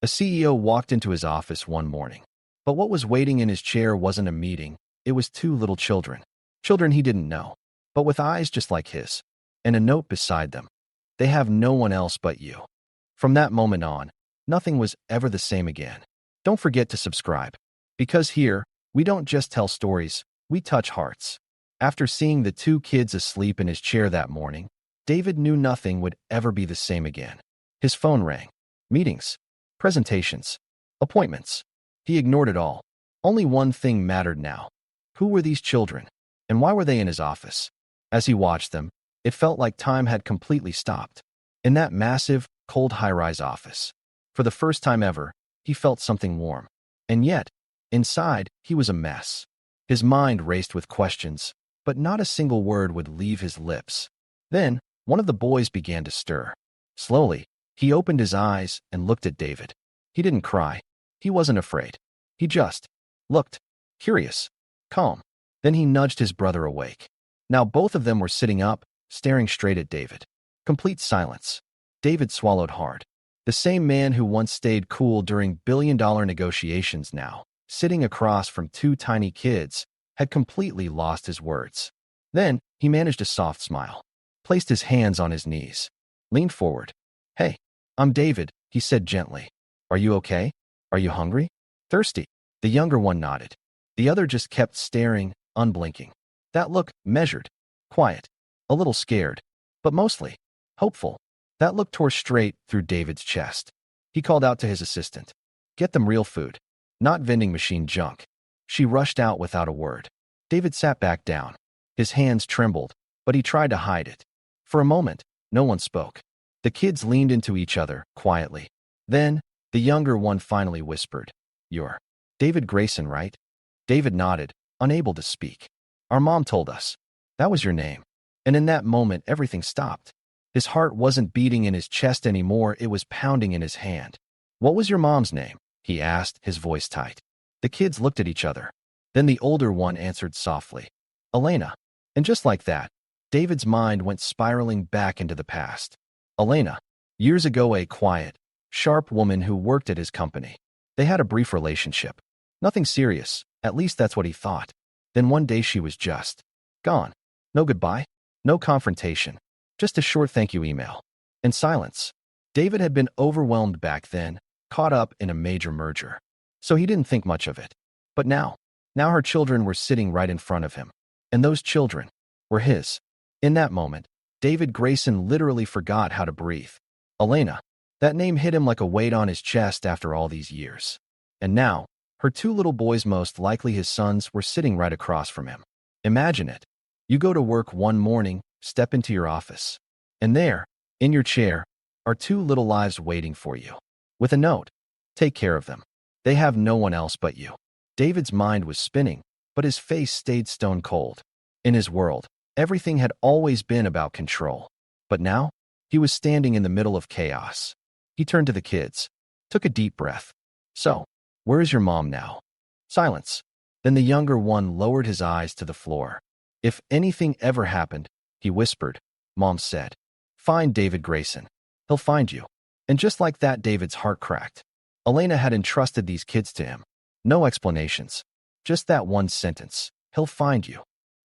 A CEO walked into his office one morning. But what was waiting in his chair wasn't a meeting, it was two little children. Children he didn't know, but with eyes just like his, and a note beside them. They have no one else but you. From that moment on, nothing was ever the same again. Don't forget to subscribe. Because here, we don't just tell stories, we touch hearts. After seeing the two kids asleep in his chair that morning, David knew nothing would ever be the same again. His phone rang. Meetings, presentations, appointments. He ignored it all. Only one thing mattered now. Who were these children? And why were they in his office? As he watched them, it felt like time had completely stopped. In that massive, cold high-rise office, for the first time ever, he felt something warm. And yet, inside, he was a mess. His mind raced with questions, but not a single word would leave his lips. Then, one of the boys began to stir. Slowly, he opened his eyes and looked at David. He didn't cry. He wasn't afraid. He just looked curious, calm. Then he nudged his brother awake. Now both of them were sitting up, staring straight at David. Complete silence. David swallowed hard. The same man who once stayed cool during billion-dollar negotiations now, sitting across from two tiny kids, had completely lost his words. Then he managed a soft smile, placed his hands on his knees, leaned forward. "Hey, I'm David," he said gently. "Are you okay? Are you hungry? Thirsty?" The younger one nodded. The other just kept staring, unblinking. That look measured, quiet, a little scared, but mostly hopeful. That look tore straight through David's chest. He called out to his assistant, "Get them real food, not vending machine junk." She rushed out without a word. David sat back down. His hands trembled, but he tried to hide it. For a moment, no one spoke. The kids leaned into each other quietly. Then, the younger one finally whispered, "You're David Grayson, right?" David nodded, unable to speak. "Our mom told us. That was your name." And in that moment, everything stopped. His heart wasn't beating in his chest anymore, it was pounding in his hand. "What was your mom's name?" he asked, his voice tight. The kids looked at each other. Then the older one answered softly, "Elena." And just like that, David's mind went spiraling back into the past. Elena, years ago a quiet, sharp woman who worked at his company. They had a brief relationship. Nothing serious, at least that's what he thought. Then one day she was just gone. No goodbye, no confrontation, just a short thank you email. And silence. David had been overwhelmed back then, caught up in a major merger. So he didn't think much of it. But now her children were sitting right in front of him. And those children were his. In that moment, David Grayson literally forgot how to breathe. Elena. That name hit him like a weight on his chest after all these years. And now, her two little boys, most likely his sons, were sitting right across from him. Imagine it. You go to work one morning, step into your office. And there, in your chair, are two little lives waiting for you. With a note. Take care of them. They have no one else but you. David's mind was spinning, but his face stayed stone cold. In his world, everything had always been about control. But now, he was standing in the middle of chaos. He turned to the kids, took a deep breath. "So, where is your mom now?" Silence. Then the younger one lowered his eyes to the floor. "If anything ever happened," he whispered, "Mom said, find David Grayson. He'll find you." And just like that, David's heart cracked. Elena had entrusted these kids to him. No explanations. Just that one sentence. "He'll find you."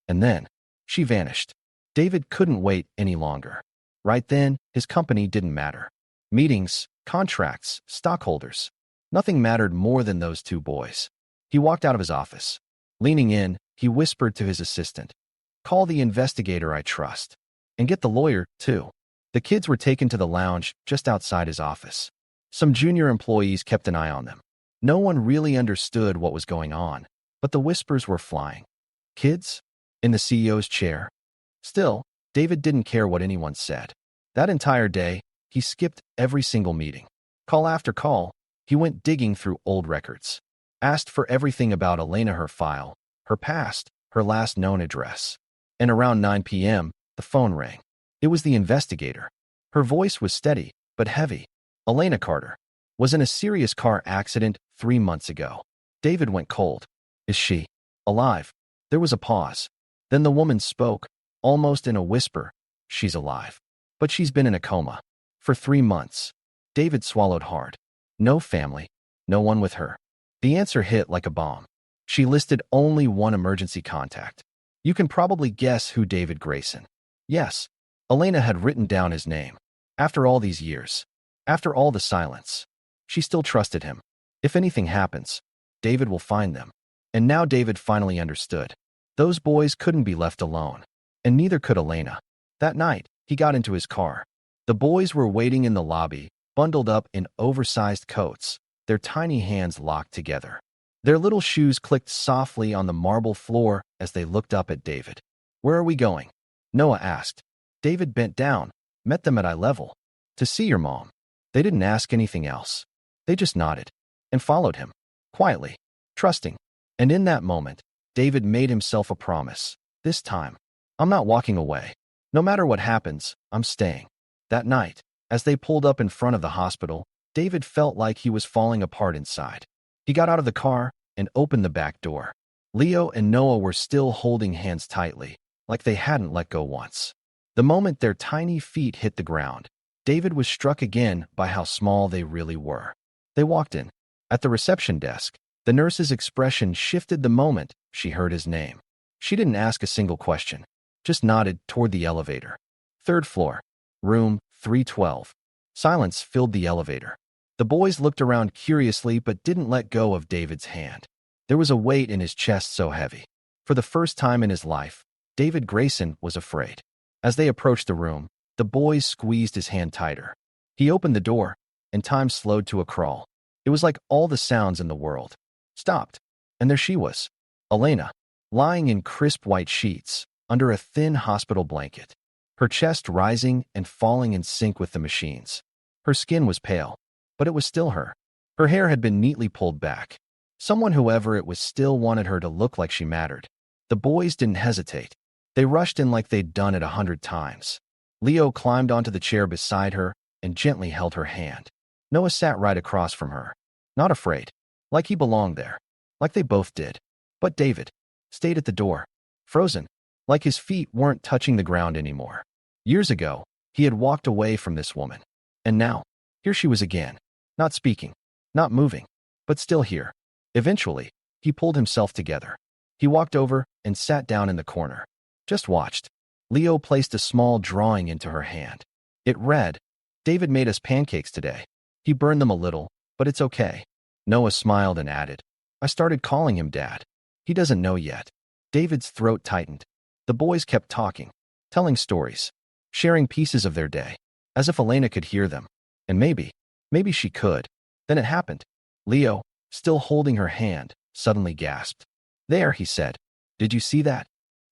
And then, she vanished. David couldn't wait any longer. Right then, his company didn't matter. Meetings, contracts, stockholders. Nothing mattered more than those two boys. He walked out of his office. Leaning in, he whispered to his assistant, "Call the investigator I trust. And get the lawyer, too." The kids were taken to the lounge just outside his office. Some junior employees kept an eye on them. No one really understood what was going on, but the whispers were flying. Kids? In the CEO's chair? Still, David didn't care what anyone said. That entire day, he skipped every single meeting. Call after call, he went digging through old records. Asked for everything about Elena, her file, her past, her last known address. And around 9 p.m., the phone rang. It was the investigator. Her voice was steady, but heavy. Elena Carter was in a serious car accident 3 months ago. David went cold. "Is she alive?" There was a pause. Then the woman spoke, almost in a whisper. "She's alive. But she's been in a coma for 3 months." David swallowed hard. No family. No one with her. The answer hit like a bomb. She listed only one emergency contact. You can probably guess who David Grayson. Yes, Elena had written down his name. After all these years, after all the silence, she still trusted him. If anything happens, David will find them. And now David finally understood. Those boys couldn't be left alone. And neither could Elena. That night, he got into his car. The boys were waiting in the lobby, bundled up in oversized coats, their tiny hands locked together. Their little shoes clicked softly on the marble floor as they looked up at David. "Where are we going?" Noah asked. David bent down, met them at eye level. "To see your mom." They didn't ask anything else. They just nodded and followed him, quietly, trusting. And in that moment, David made himself a promise. This time, I'm not walking away. No matter what happens, I'm staying. That night, as they pulled up in front of the hospital, David felt like he was falling apart inside. He got out of the car and opened the back door. Leo and Noah were still holding hands tightly, like they hadn't let go once. The moment their tiny feet hit the ground, David was struck again by how small they really were. They walked in. At the reception desk, the nurse's expression shifted the moment she heard his name. She didn't ask a single question, just nodded toward the elevator. Third floor, room 312. Silence filled the elevator. The boys looked around curiously but didn't let go of David's hand. There was a weight in his chest so heavy. For the first time in his life, David Grayson was afraid. As they approached the room, the boys squeezed his hand tighter. He opened the door, and time slowed to a crawl. It was like all the sounds in the world stopped. And there she was, Elena, lying in crisp white sheets, under a thin hospital blanket. Her chest rising and falling in sync with the machines. Her skin was pale, but it was still her. Her hair had been neatly pulled back. Someone, whoever it was, still wanted her to look like she mattered. The boys didn't hesitate. They rushed in like they'd done it 100 times. Leo climbed onto the chair beside her and gently held her hand. Noah sat right across from her, not afraid, like he belonged there, like they both did. But David stayed at the door, frozen, like his feet weren't touching the ground anymore. Years ago, he had walked away from this woman. And now, here she was again, not speaking, not moving, but still here. Eventually, he pulled himself together. He walked over and sat down in the corner. Just watched. Leo placed a small drawing into her hand. It read, "David made us pancakes today. He burned them a little, but it's okay." Noah smiled and added, "I started calling him Dad. He doesn't know yet." David's throat tightened. The boys kept talking, telling stories, sharing pieces of their day, as if Elena could hear them. And maybe she could. Then it happened. Leo, still holding her hand, suddenly gasped. "There," he said. "Did you see that?"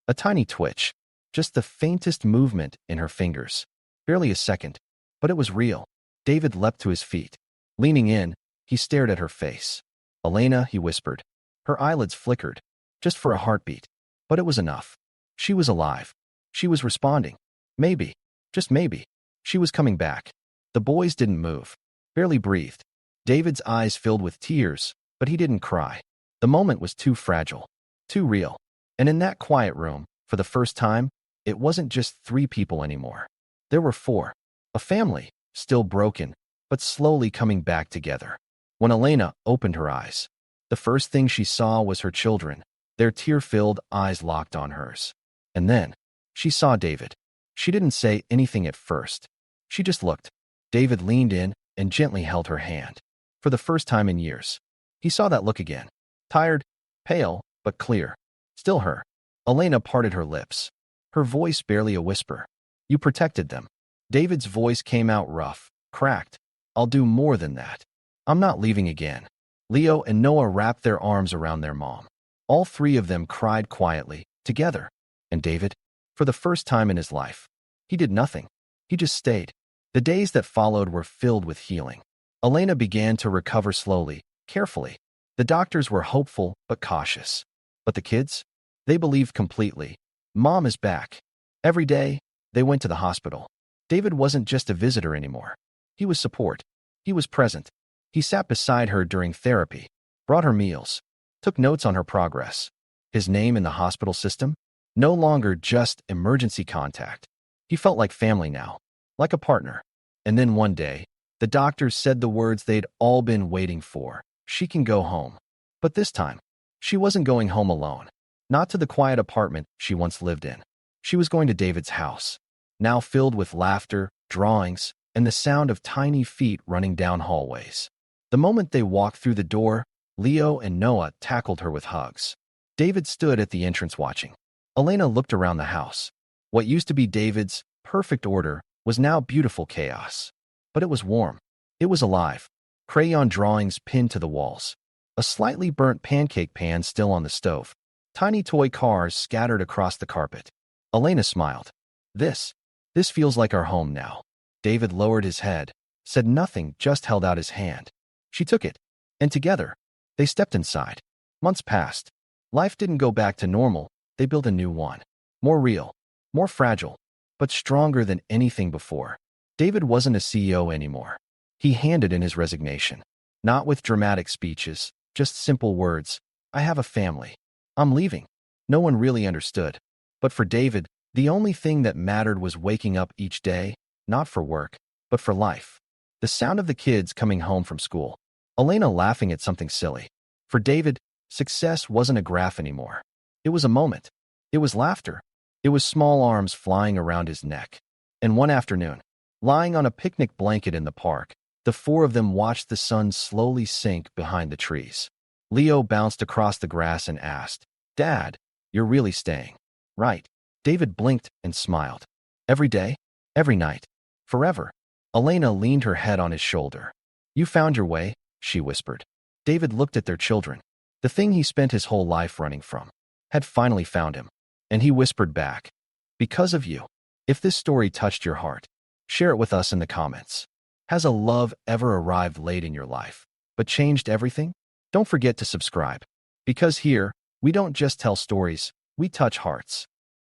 A tiny twitch, just the faintest movement in her fingers. Barely a second, but it was real. David leapt to his feet. Leaning in, he stared at her face. "Elena," he whispered. Her eyelids flickered, just for a heartbeat. But it was enough. She was alive. She was responding. Maybe, just maybe, she was coming back. The boys didn't move, barely breathed. David's eyes filled with tears, but he didn't cry. The moment was too fragile, too real. And in that quiet room, for the first time, it wasn't just 3 people anymore. There were 4. A family, still broken, but slowly coming back together. When Elena opened her eyes, the first thing she saw was her children, their tear-filled eyes locked on hers. And then, she saw David. She didn't say anything at first. She just looked. David leaned in and gently held her hand. For the first time in years, he saw that look again. Tired, pale, but clear. Still her. Elena parted her lips, her voice barely a whisper. "You protected them." David's voice came out rough, cracked. "I'll do more than that. I'm not leaving again." Leo and Noah wrapped their arms around their mom. All 3 of them cried quietly, together. And David, for the first time in his life, he did nothing. He just stayed. The days that followed were filled with healing. Elena began to recover slowly, carefully. The doctors were hopeful but cautious. But the kids? They believed completely. Mom is back. Every day, they went to the hospital. David wasn't just a visitor anymore. He was support. He was present. He sat beside her during therapy, brought her meals, took notes on her progress. His name in the hospital system? No longer just emergency contact. He felt like family now, like a partner. And then one day, The doctors said the words they'd all been waiting for. She can go home. But this time, she wasn't going home alone. Not to the quiet apartment she once lived in. She was going to David's house, now filled with laughter, drawings, and the sound of tiny feet running down hallways. The moment they walked through the door, Leo and Noah tackled her with hugs. David stood at the entrance watching. Elena looked around the house. What used to be David's perfect order was now beautiful chaos. But it was warm. It was alive. Crayon drawings pinned to the walls. A slightly burnt pancake pan still on the stove. Tiny toy cars scattered across the carpet. Elena smiled. This feels like our home now. David lowered his head, said nothing, just held out his hand. She took it, and together, they stepped inside. Months passed. Life didn't go back to normal. They built a new one. More real, more fragile, but stronger than anything before. David wasn't a CEO anymore. He handed in his resignation. Not with dramatic speeches, just simple words. I have a family. I'm leaving. No one really understood. But for David, the only thing that mattered was waking up each day, not for work, but for life. The sound of the kids coming home from school. Elena laughing at something silly. For David, success wasn't a graph anymore. It was a moment. It was laughter. It was small arms flying around his neck. And one afternoon, lying on a picnic blanket in the park, the four of them watched the sun slowly sink behind the trees. Leo bounced across the grass and asked, "Dad, you're really staying, right?" David blinked and smiled. Every day, every night, forever. Elena leaned her head on his shoulder. "You found your way," she whispered. David looked at their children. The thing he spent his whole life running from had finally found him. And he whispered back, "Because of you." If this story touched your heart, share it with us in the comments. Has a love ever arrived late in your life, but changed everything? Don't forget to subscribe. Because here, we don't just tell stories, we touch hearts.